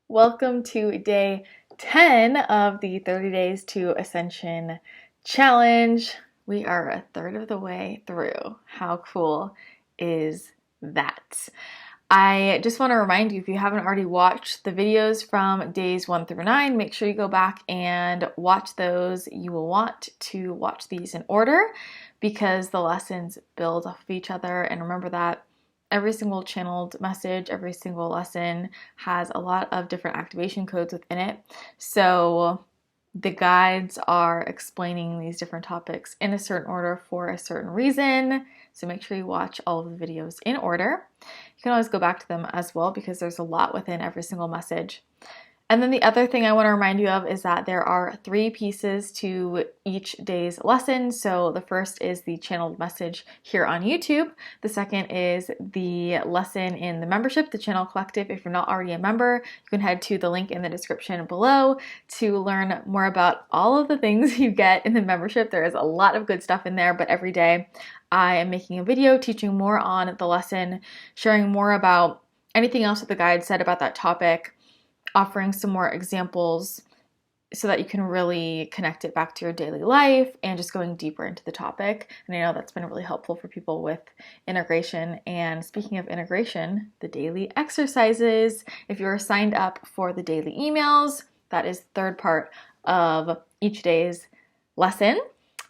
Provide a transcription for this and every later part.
Welcome to day 10 of the 30 Days to Ascension challenge. We are a third of the way through. How cool is that? I just want to remind you, if you haven't already watched the videos from days 1 through 9, make sure you go back and watch those. You will want to watch these in order because the lessons build off of each other. And remember that every single channeled message, every single lesson has a lot of different activation codes within it. So the guides are explaining these different topics in a certain order for a certain reason. So make sure you watch all of the videos in order. You can always go back to them as well because there's a lot within every single message. And then the other thing I want to remind you of is that there are 3 pieces to each day's lesson. So the first is the channeled message here on YouTube. The second is the lesson in the membership, the Channel Collective. If you're not already a member, you can head to the link in the description below to learn more about all of the things you get in the membership. There is a lot of good stuff in there, but every day I am making a video teaching more on the lesson, sharing more about anything else that the guide said about that topic, offering some more examples so that you can really connect it back to your daily life and just going deeper into the topic. And I know that's been really helpful for people with integration. And speaking of integration, the daily exercises. If you're signed up for the daily emails, that is the third part of each day's lesson.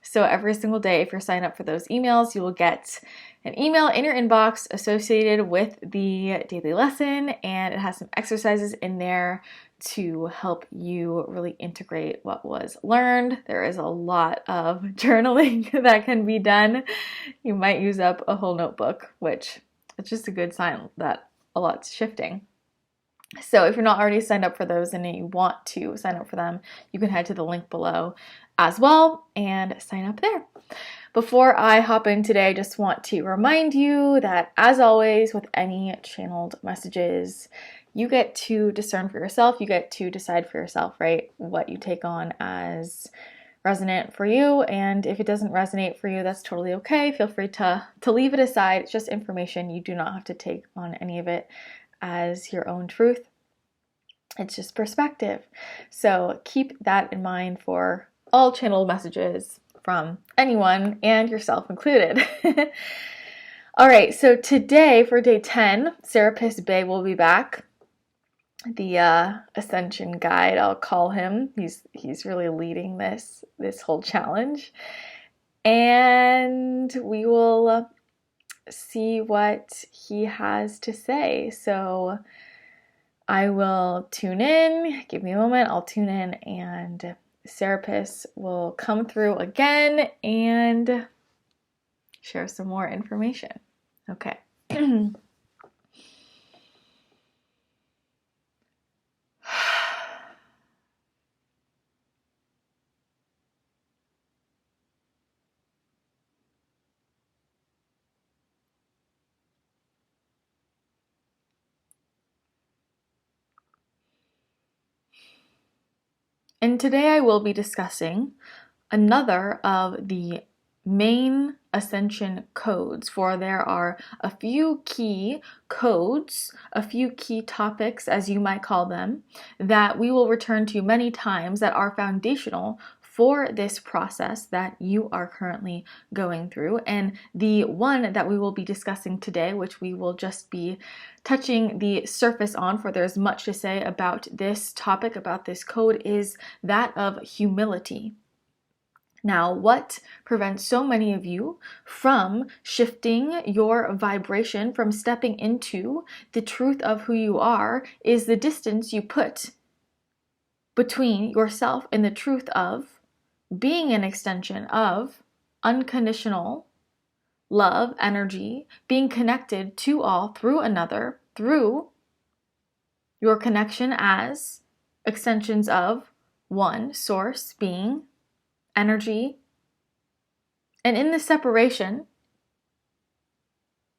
So every single day, if you're signed up for those emails, you will get an email in your inbox associated with the daily lesson, and it has some exercises in there to help you really integrate what was learned. There is a lot of journaling that can be done. You might use up a whole notebook, which is just a good sign that a lot's shifting. So if you're not already signed up for those and you want to sign up for them, you can head to the link below as well and sign up there. Before I hop in today, I just want to remind you that, as always, with any channeled messages, you get to discern for yourself. You get to decide for yourself, right, what you take on as resonant for you. And if it doesn't resonate for you, that's totally okay. Feel free to leave it aside. It's just information. You do not have to take on any of it as your own truth. It's just perspective. So keep that in mind for all channeled messages from anyone and yourself included. All right, so today for day 10, Serapis Bey will be back. The Ascension guide, I'll call him. He's really leading this whole challenge. And we will see what he has to say. So I will tune in. Give me a moment. I'll tune in and Serapis will come through again and share some more information. Okay. And today I will be discussing another of the main Ascension codes, for there are a few key codes, a few key topics, as you might call them, that we will return to many times that are foundational for this process that you are currently going through. And the one that we will be discussing today, which we will just be touching the surface on, for there's much to say about this topic, about this code, is that of humility. Now, what prevents so many of you from shifting your vibration, from stepping into the truth of who you are, is the distance you put between yourself and the truth of being an extension of unconditional love, energy, being connected to all through another, through your connection as extensions of one source, being, energy. And in this separation,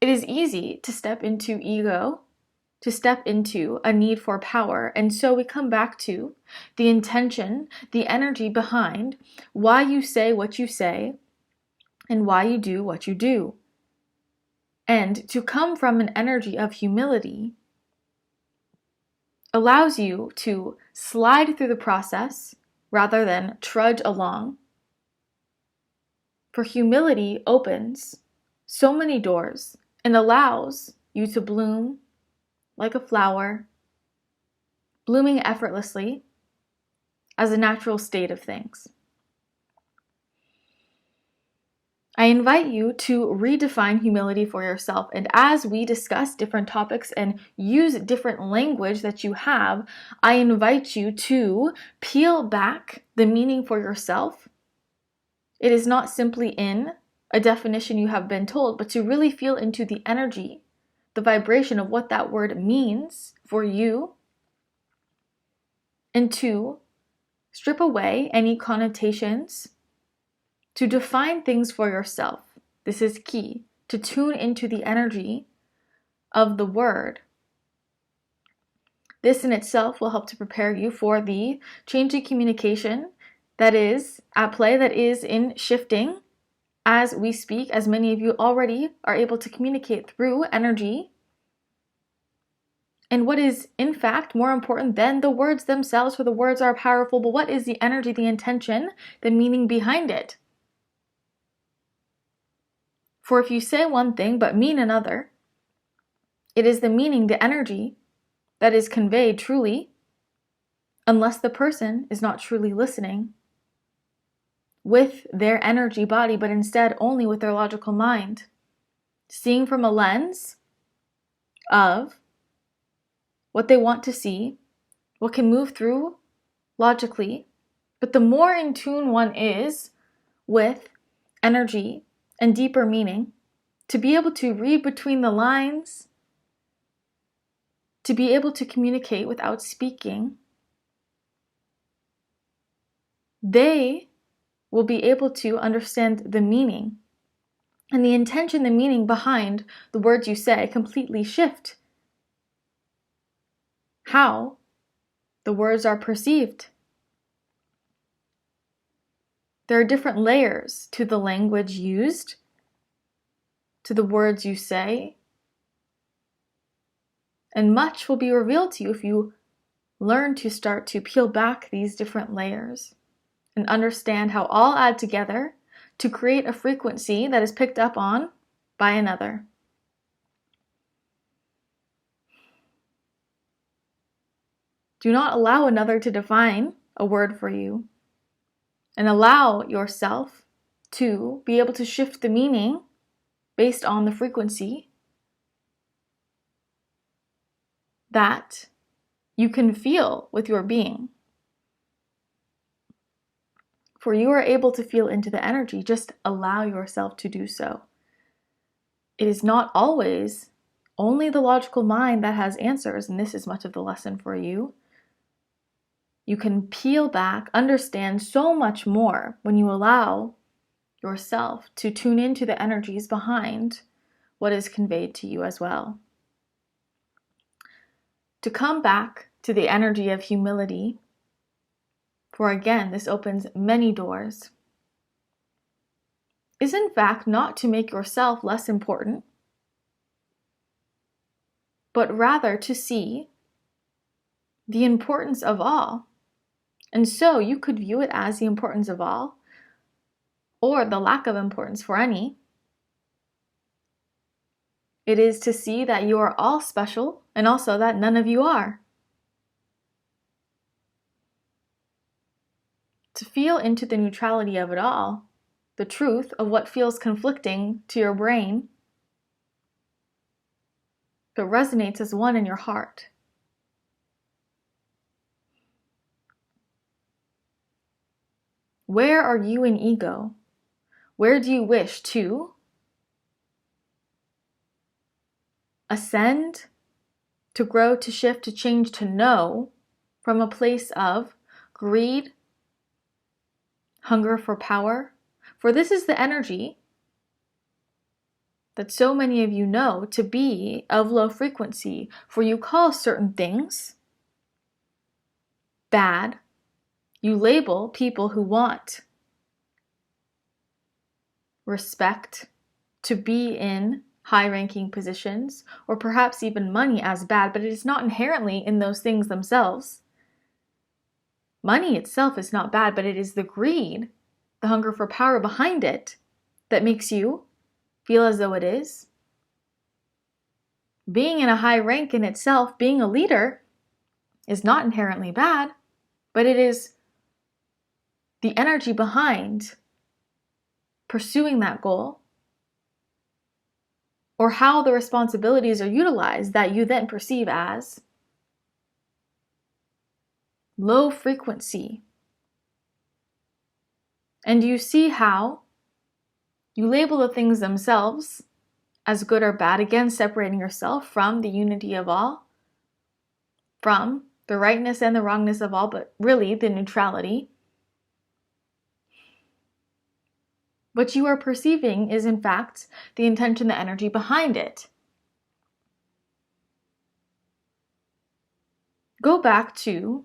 it is easy to step into ego, to step into a need for power. And so we come back to the intention, the energy behind why you say what you say and why you do what you do. And to come from an energy of humility allows you to slide through the process rather than trudge along. For humility opens so many doors and allows you to bloom like a flower, blooming effortlessly as a natural state of things. I invite you to redefine humility for yourself. And as we discuss different topics and use different language that you have, I invite you to peel back the meaning for yourself. It is not simply in a definition you have been told, but to really feel into the energy, the vibration of what that word means for you, and to strip away any connotations, to define things for yourself. This is key, to tune into the energy of the word. This in itself will help to prepare you for the changing communication that is at play, that is in shifting as we speak, as many of you already are able to communicate through energy. And what is, in fact, more important than the words themselves, for the words are powerful, but what is the energy, the intention, the meaning behind it? For if you say one thing but mean another, it is the meaning, the energy that is conveyed truly, unless the person is not truly listening with their energy body, but instead only with their logical mind, seeing from a lens of what they want to see, what can move through logically. But the more in tune one is with energy and deeper meaning, to be able to read between the lines, to be able to communicate without speaking, they will be able to understand the meaning and the intention, the meaning behind the words you say completely shift how the words are perceived. There are different layers to the language used, to the words you say, and much will be revealed to you if you learn to start to peel back these different layers and understand how all add together to create a frequency that is picked up on by another. Do not allow another to define a word for you, and allow yourself to be able to shift the meaning based on the frequency that you can feel with your being. For you are able to feel into the energy, just allow yourself to do so. It is not always only the logical mind that has answers, and this is much of the lesson for you. You can peel back, understand so much more when you allow yourself to tune into the energies behind what is conveyed to you as well. To come back to the energy of humility, for again, this opens many doors, is in fact not to make yourself less important, but rather to see the importance of all. And so you could view it as the importance of all, or the lack of importance for any. It is to see that you are all special, and also that none of you are. To feel into the neutrality of it all, the truth of what feels conflicting to your brain, but resonates as one in your heart. Where are you in ego? Where do you wish to ascend, to grow, to shift, to change, to know from a place of greed, hunger for power? For this is the energy that so many of you know to be of low frequency. For you call certain things bad. You label people who want respect to be in high-ranking positions, or perhaps even money as bad, but it is not inherently in those things themselves. Money itself is not bad, but it is the greed, the hunger for power behind it, that makes you feel as though it is. Being in a high rank in itself, being a leader, is not inherently bad, but it is the energy behind pursuing that goal, or how the responsibilities are utilized that you then perceive as low frequency. And you see how you label the things themselves as good or bad, again separating yourself from the unity of all, from the rightness and the wrongness of all, but really the neutrality. What you are perceiving is in fact the intention, the energy behind it. Go back to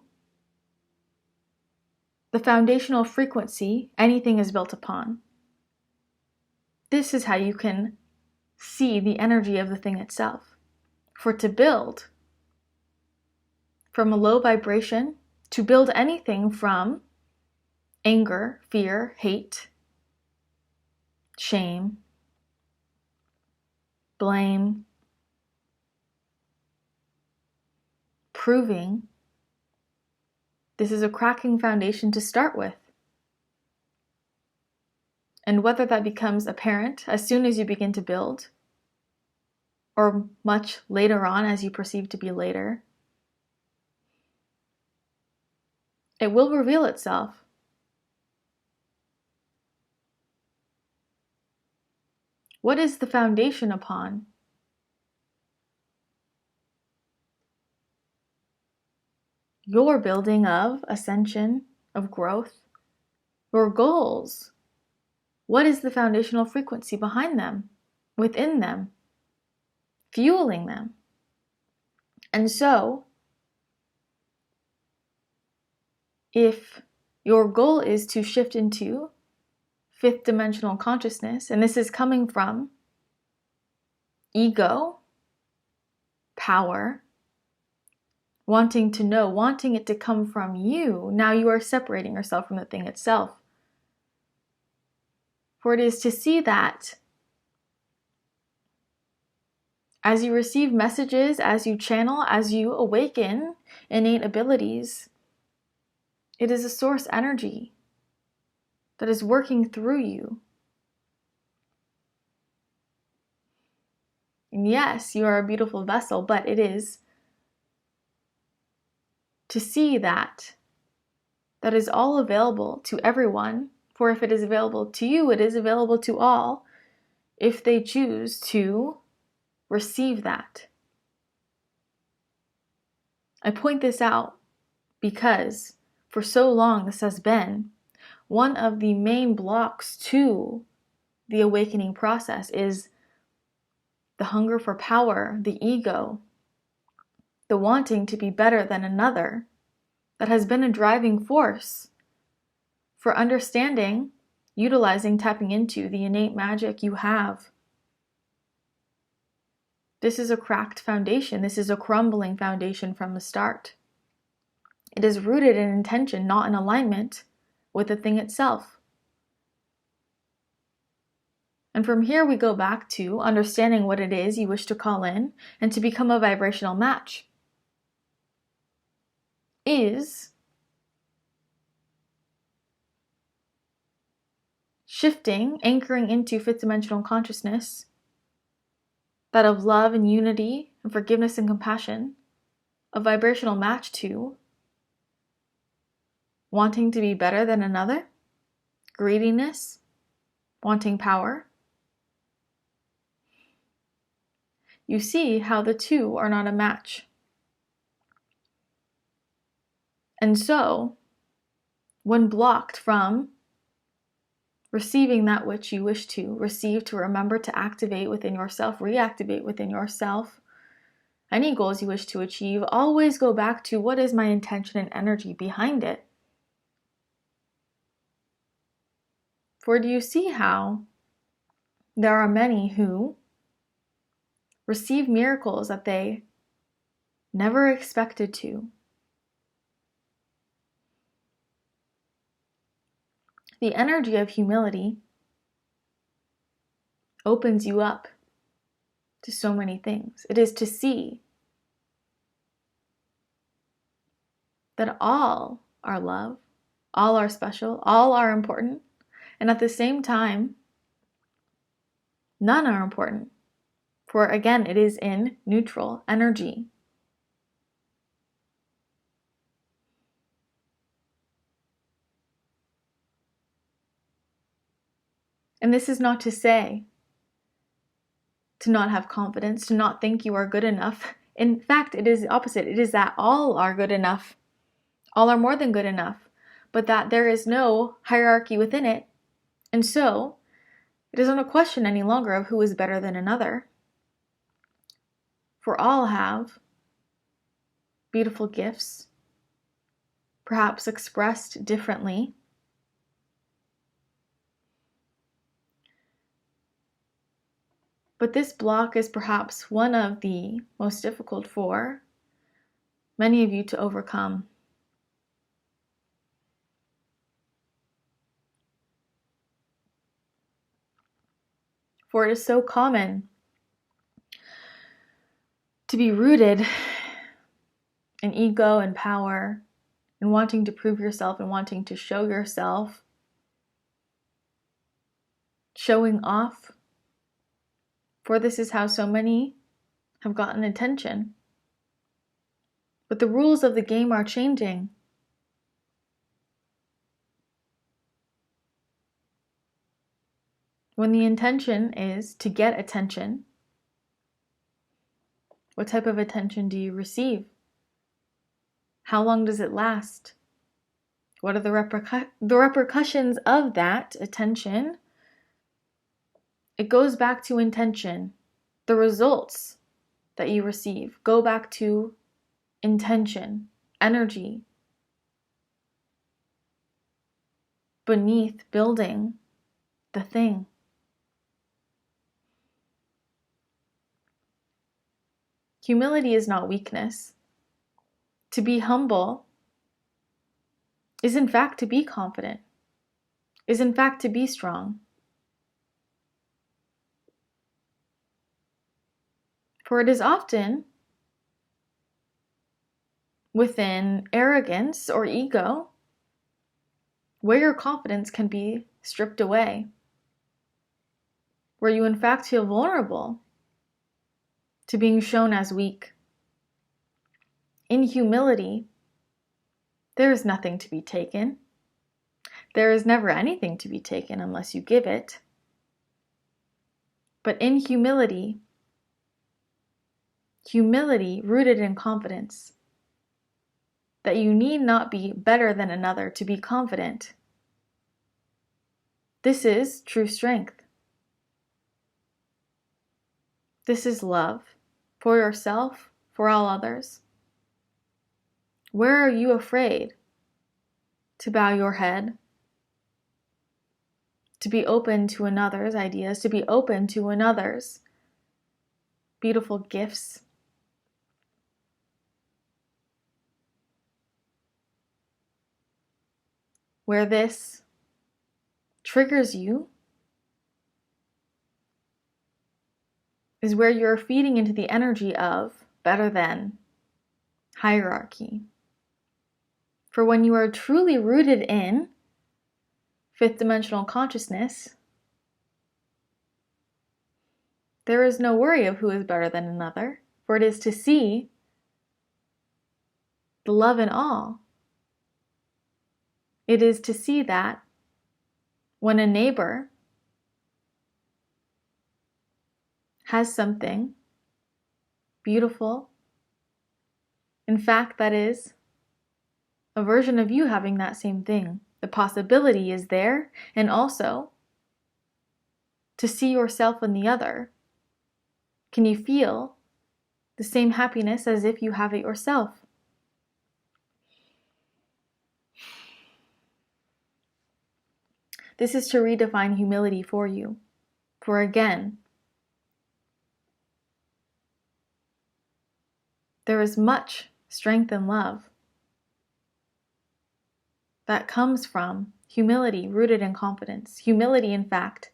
the foundational frequency anything is built upon. This is how you can see the energy of the thing itself. For to build from a low vibration, to build anything from anger, fear, hate, shame, blame, proving, this is a cracking foundation to start with. And whether that becomes apparent as soon as you begin to build, or much later on as you perceive to be later, it will reveal itself. What is the foundation upon? Your building of ascension, of growth, your goals. What is the foundational frequency behind them, within them, fueling them? And so, if your goal is to shift into fifth dimensional consciousness, and this is coming from ego, power, wanting to know, wanting it to come from you, now you are separating yourself from the thing itself. For it is to see that as you receive messages, as you channel, as you awaken innate abilities, it is a source energy that is working through you. And yes, you are a beautiful vessel, but it is to see that that is all available to everyone. For if it is available to you, it is available to all if they choose to receive that. I point this out because for so long this has been one of the main blocks to the awakening process is the hunger for power, the ego, the wanting to be better than another that has been a driving force for understanding, utilizing, tapping into the innate magic you have. This is a cracked foundation. This is a crumbling foundation from the start. It is rooted in intention, not in alignment with the thing itself. And from here we go back to understanding what it is you wish to call in and to become a vibrational match. Is shifting, anchoring into fifth dimensional consciousness, that of love and unity and forgiveness and compassion, a vibrational match to wanting to be better than another, greediness, wanting power. You see how the two are not a match. And so, when blocked from receiving that which you wish to receive, to remember to activate within yourself, reactivate within yourself, any goals you wish to achieve, always go back to what is my intention and energy behind it. For do you see how there are many who receive miracles that they never expected to. The energy of humility opens you up to so many things. It is to see that all are love, all are special, all are important, and at the same time, none are important. For again, it is in neutral energy. And this is not to say to not have confidence, to not think you are good enough. In fact, it is the opposite. It is that all are good enough. All are more than good enough, but that there is no hierarchy within it. And so, it isn't a question any longer of who is better than another. For all have beautiful gifts, perhaps expressed differently. But this block is perhaps one of the most difficult for many of you to overcome. For it is so common to be rooted in ego and power and wanting to prove yourself and wanting to show yourself, showing off. For this is how so many have gotten attention. But the rules of the game are changing. When the intention is to get attention, what type of attention do you receive? How long does it last? What are the repercussions of that attention? It goes back to intention. The results that you receive go back to intention, energy, beneath building the thing. Humility is not weakness. To be humble is in fact to be confident, is in fact to be strong. For it is often within arrogance or ego where your confidence can be stripped away, where you in fact feel vulnerable to being shown as weak. In humility, there is nothing to be taken. There is never anything to be taken unless you give it. But in humility rooted in confidence, that you need not be better than another to be confident. This is true strength. This is love for yourself, for all others. Where are you afraid to bow your head, to be open to another's ideas, to be open to another's beautiful gifts? Where this triggers you is where you're feeding into the energy of better than, hierarchy. For when you are truly rooted in fifth dimensional consciousness, there is no worry of who is better than another, for it is to see the love in all. It is to see that when a neighbor has something beautiful, in fact, that is a version of you having that same thing. The possibility is there, and also to see yourself in the other. Can you feel the same happiness as if you have it yourself? This is to redefine humility for you. For again, There is much strength and love that comes from humility rooted in confidence. Humility, in fact,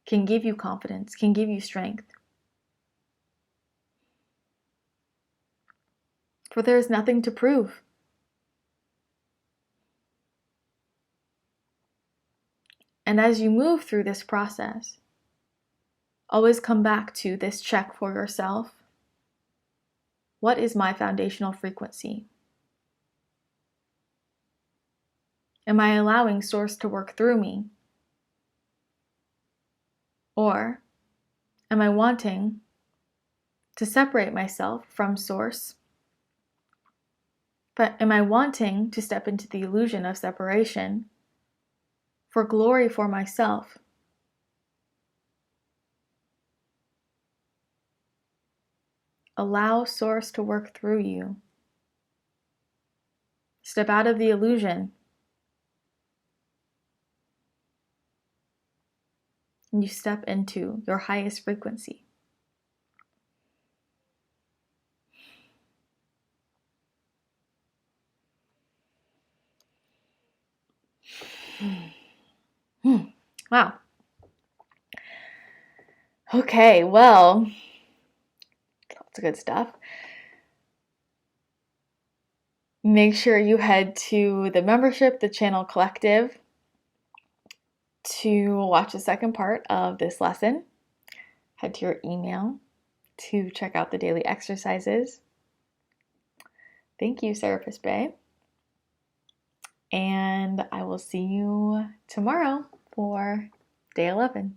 can give you confidence, can give you strength. For there is nothing to prove. And as you move through this process, always come back to this check for yourself. What is my foundational frequency? Am I allowing Source to work through me? Or am I wanting to separate myself from Source? But am I wanting to step into the illusion of separation for glory for myself? Allow Source to work through you. Step out of the illusion. And you step into your highest frequency. Wow. Okay, well, lots of good stuff. Make sure you head to the membership, the Channel Collective, to watch the second part of this lesson. Head to your email to check out the daily exercises. Thank you, Serapis Bey. And I will see you tomorrow for day 11.